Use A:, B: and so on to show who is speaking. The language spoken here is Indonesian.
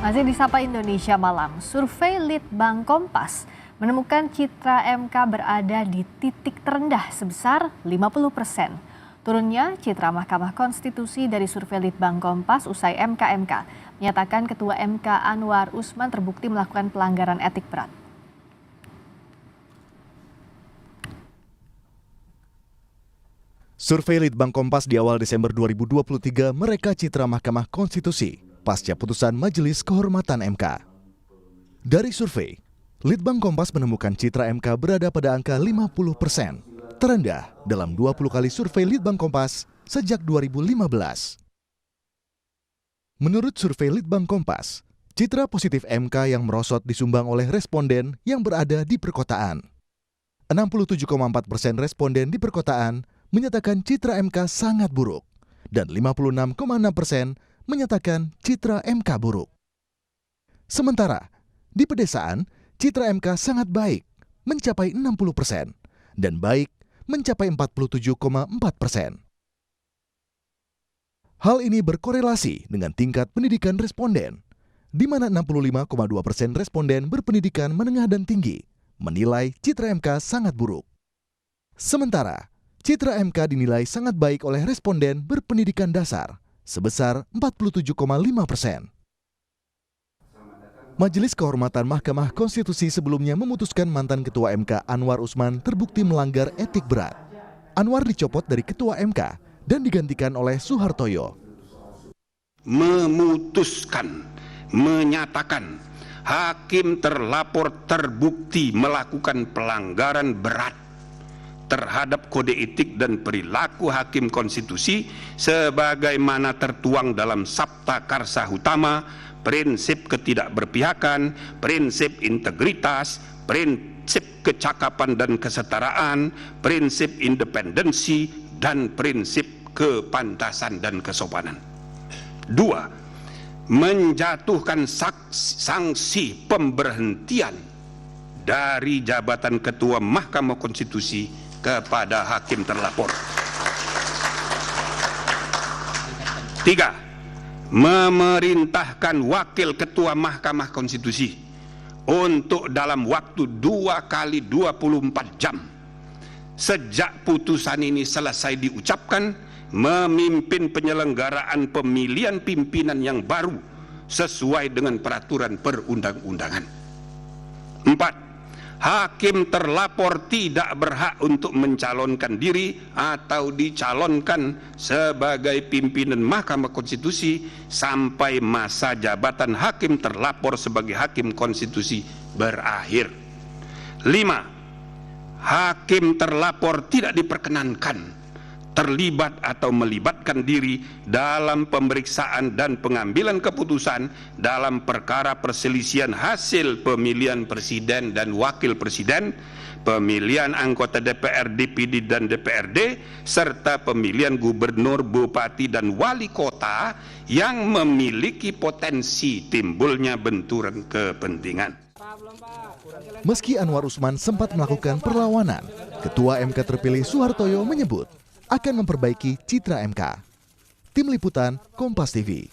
A: Masih di Sapa Indonesia Malam, survei Litbang Kompas menemukan citra MK berada di titik terendah sebesar 50%. Turunnya citra Mahkamah Konstitusi dari survei Litbang Kompas usai MK menyatakan Ketua MK Anwar Usman terbukti melakukan pelanggaran etik berat.
B: Survei Litbang Kompas di awal Desember 2023 mereka citra Mahkamah Konstitusi pasca putusan Majelis Kehormatan MK. Dari survei, Litbang Kompas menemukan citra MK berada pada angka 50%, terendah dalam 20 kali survei Litbang Kompas sejak 2015. Menurut survei Litbang Kompas, citra positif MK yang merosot disumbang oleh responden yang berada di perkotaan. 67,4% responden di perkotaan menyatakan citra MK sangat buruk, dan 56,6% menyatakan citra MK buruk. Sementara, di pedesaan, citra MK sangat baik, mencapai 60%, dan baik mencapai 47,4%. Hal ini berkorelasi dengan tingkat pendidikan responden, di mana 65,2% responden berpendidikan menengah dan tinggi menilai citra MK sangat buruk. Sementara, citra MK dinilai sangat baik oleh responden berpendidikan dasar, sebesar 47,5%. Majelis Kehormatan Mahkamah Konstitusi sebelumnya memutuskan mantan Ketua MK Anwar Usman terbukti melanggar etik berat. Anwar dicopot dari Ketua MK dan digantikan oleh Suhartoyo.
C: Memutuskan, menyatakan hakim terlapor terbukti melakukan pelanggaran berat terhadap kode etik dan perilaku hakim konstitusi sebagaimana tertuang dalam Sabta Karsa Utama, prinsip ketidakberpihakan, prinsip integritas, prinsip kecakapan dan kesetaraan, prinsip independensi, dan prinsip kepantasan dan kesopanan. 2. Menjatuhkan sanksi pemberhentian dari jabatan Ketua Mahkamah Konstitusi kepada hakim terlapor. 3. Memerintahkan Wakil Ketua Mahkamah Konstitusi untuk dalam waktu 2 kali 24 jam sejak putusan ini selesai diucapkan memimpin penyelenggaraan pemilihan pimpinan yang baru sesuai dengan peraturan perundang-undangan. 4. Hakim terlapor tidak berhak untuk mencalonkan diri atau dicalonkan sebagai pimpinan Mahkamah Konstitusi sampai masa jabatan hakim terlapor sebagai hakim konstitusi berakhir. 5. Hakim terlapor tidak diperkenankan terlibat atau melibatkan diri dalam pemeriksaan dan pengambilan keputusan dalam perkara perselisihan hasil pemilihan presiden dan wakil presiden, pemilian anggota DPR, DPD dan DPRD, serta pemilihan gubernur, bupati dan wali kota yang memiliki potensi timbulnya benturan kepentingan.
B: Meski Anwar Usman sempat melakukan perlawanan, Ketua MK terpilih Suhartoyo menyebut akan memperbaiki citra MK. Tim Liputan Kompas TV.